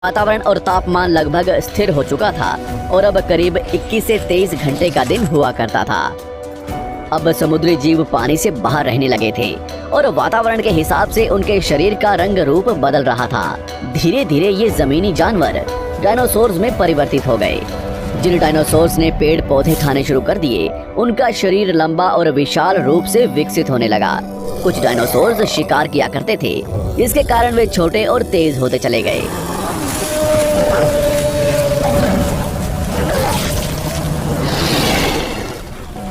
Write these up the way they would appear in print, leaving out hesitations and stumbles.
वातावरण और तापमान लगभग स्थिर हो चुका था और अब करीब 21 से 23 घंटे का दिन हुआ करता था। अब समुद्री जीव पानी से बाहर रहने लगे थे और वातावरण के हिसाब से उनके शरीर का रंग रूप बदल रहा था। धीरे धीरे ये जमीनी जानवर डायनासोर्स में परिवर्तित हो गए। जिन डायनासोर्स ने पेड़ पौधे खाने शुरू कर दिए, उनका शरीर लंबा और विशाल रूप से विकसित होने लगा। कुछ डायनासोर्स शिकार किया करते थे, जिसके कारण वे छोटे और तेज होते चले गए।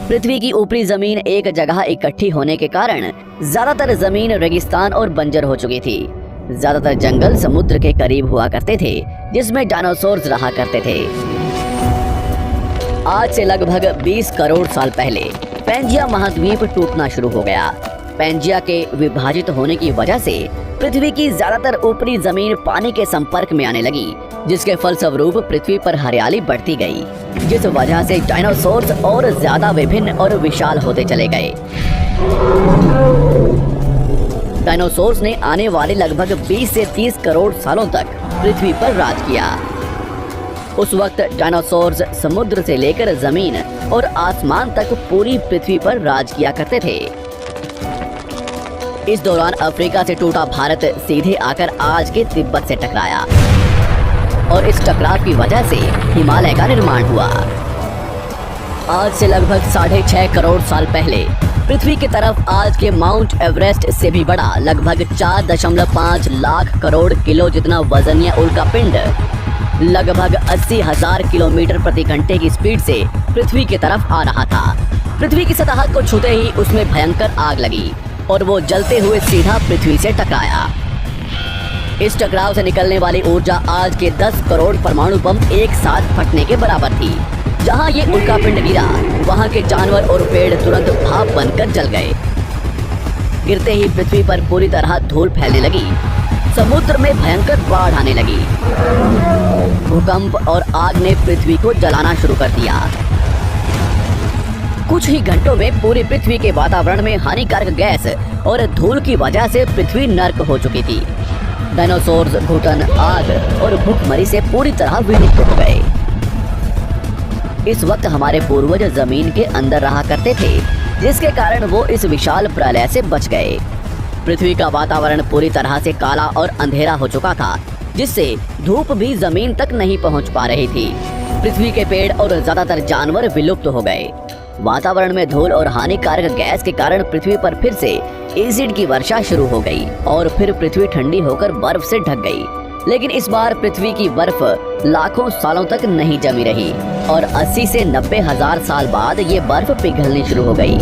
पृथ्वी की ऊपरी जमीन एक जगह इकट्ठी होने के कारण ज्यादातर जमीन रेगिस्तान और बंजर हो चुकी थी। ज्यादातर जंगल समुद्र के करीब हुआ करते थे, जिसमें डायनासोर्स रहा करते थे। आज से लगभग 20 करोड़ साल पहले पैंजिया महाद्वीप टूटना शुरू हो गया। पैंजिया के विभाजित होने की वजह से पृथ्वी की ज्यादातर ऊपरी जमीन पानी के संपर्क में आने लगी, जिसके फलस्वरूप पृथ्वी पर हरियाली बढ़ती गई, जिस वजह से डायनासोर्स और ज्यादा विभिन्न और विशाल होते चले गए। डायनासोर्स ने आने वाले लगभग 20 से 30 करोड़ सालों तक पृथ्वी पर राज किया। उस वक्त डायनासोर्स समुद्र से लेकर जमीन और आसमान तक पूरी पृथ्वी पर राज किया करते थे। इस दौरान अफ्रीका से टूटा भारत सीधे आकर आज के तिब्बत से टकराया और इस टकराव की वजह से हिमालय का निर्माण हुआ। आज से लगभग 6.5 करोड़ साल पहले पृथ्वी की तरफ आज के माउंट एवरेस्ट से भी बड़ा लगभग 4.5 लाख करोड़ किलो जितना वजनीय उल्कापिंड लगभग 80,000 किलोमीटर प्रति घंटे की स्पीड से पृथ्वी की तरफ आ रहा था। पृथ्वी की सतह को छूते ही उसमें भयंकर आग लगी और वो जलते हुए सीधा पृथ्वी से टकराया। इस टकराव से निकलने वाली ऊर्जा आज के 10 करोड़ परमाणु बम एक साथ फटने के बराबर थी। जहां ये उल्कापिंड गिरा, वहां के जानवर और पेड़ तुरंत भाप बनकर जल गए। गिरते ही पृथ्वी पर पूरी तरह धूल फैलने लगी। समुद्र में भयंकर बाढ़ आने लगी। भूकंप और आग ने पृथ्वी को जलाना शुरू कर दिया। कुछ ही घंटों में पूरी पृथ्वी के वातावरण में हानिकारक गैस और धूल की वजह से पृथ्वी नर्क हो चुकी थी। डायनासोर्स घुटन, आग और भूखमरी से पूरी तरह विलुप्त हो गए। इस वक्त हमारे पूर्वज जमीन के अंदर रहा करते थे, जिसके कारण वो इस विशाल प्रलय से बच गए। पृथ्वी का वातावरण पूरी तरह से काला और अंधेरा हो चुका था, जिससे धूप भी जमीन तक नहीं पहुंच पा रही थी। पृथ्वी के पेड़ और ज्यादातर जानवर विलुप्त हो गए। वातावरण में धूल और हानिकारक गैस के कारण पृथ्वी पर फिर से एसिड की वर्षा शुरू हो गई और फिर पृथ्वी ठंडी होकर बर्फ से ढक गई। लेकिन इस बार पृथ्वी की बर्फ लाखों सालों तक नहीं जमी रही और 80 से 90 हजार साल बाद ये बर्फ पिघलनी शुरू हो गई।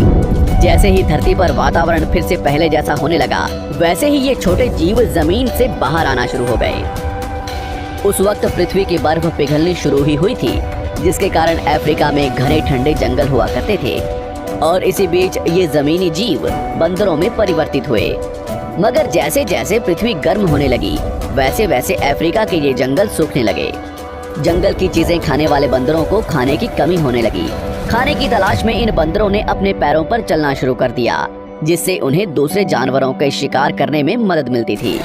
जैसे ही धरती पर वातावरण फिर से पहले जैसा होने लगा, वैसे ही ये छोटे जीव जमीन से बाहर आना शुरू हो गए। उस वक्त पृथ्वी की बर्फ पिघलनी शुरू ही हुई थी, जिसके कारण अफ्रीका में घने ठंडे जंगल हुआ करते थे और इसी बीच ये जमीनी जीव बंदरों में परिवर्तित हुए। मगर जैसे जैसे पृथ्वी गर्म होने लगी, वैसे वैसे अफ्रीका के ये जंगल सूखने लगे। जंगल की चीजें खाने वाले बंदरों को खाने की कमी होने लगी। खाने की तलाश में इन बंदरों ने अपने पैरों पर चलना शुरू कर दिया, जिससे उन्हें दूसरे जानवरों के शिकार करने में मदद मिलती थी।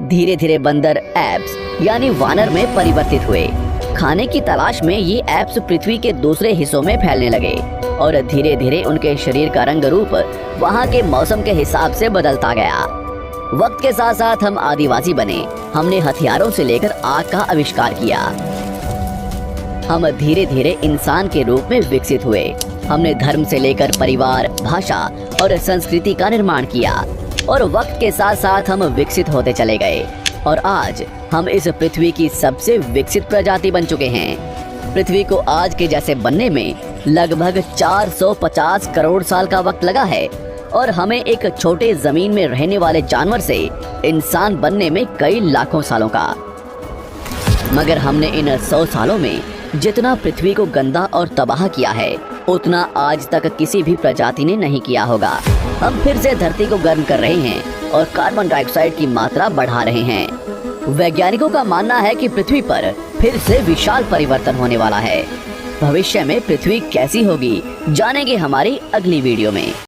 धीरे धीरे बंदर एप्स यानी वानर में परिवर्तित हुए। खाने की तलाश में ये एप्स पृथ्वी के दूसरे हिस्सों में फैलने लगे और धीरे धीरे उनके शरीर का रंग रूप वहाँ के मौसम के हिसाब से बदलता गया। वक्त के साथ साथ हम आदिवासी बने। हमने हथियारों से लेकर आग का आविष्कार किया। हम धीरे धीरे इंसान के रूप में विकसित हुए। हमने धर्म से लेकर परिवार, भाषा और संस्कृति का निर्माण किया और वक्त के साथ साथ हम विकसित होते चले गए और आज हम इस पृथ्वी की सबसे विकसित प्रजाति बन चुके हैं। पृथ्वी को आज के जैसे बनने में लगभग 450 करोड़ साल का वक्त लगा है और हमें एक छोटे जमीन में रहने वाले जानवर से इंसान बनने में कई लाखों सालों का। मगर हमने इन 100 सालों में जितना पृथ्वी को गंदा और तबाह किया है, उतना आज तक किसी भी प्रजाति ने नहीं किया होगा। हम फिर से धरती को गर्म कर रहे हैं और कार्बन डाइऑक्साइड की मात्रा बढ़ा रहे हैं। वैज्ञानिकों का मानना है कि पृथ्वी पर फिर से विशाल परिवर्तन होने वाला है। भविष्य में पृथ्वी कैसी होगी, जानेंगे हमारी अगली वीडियो में।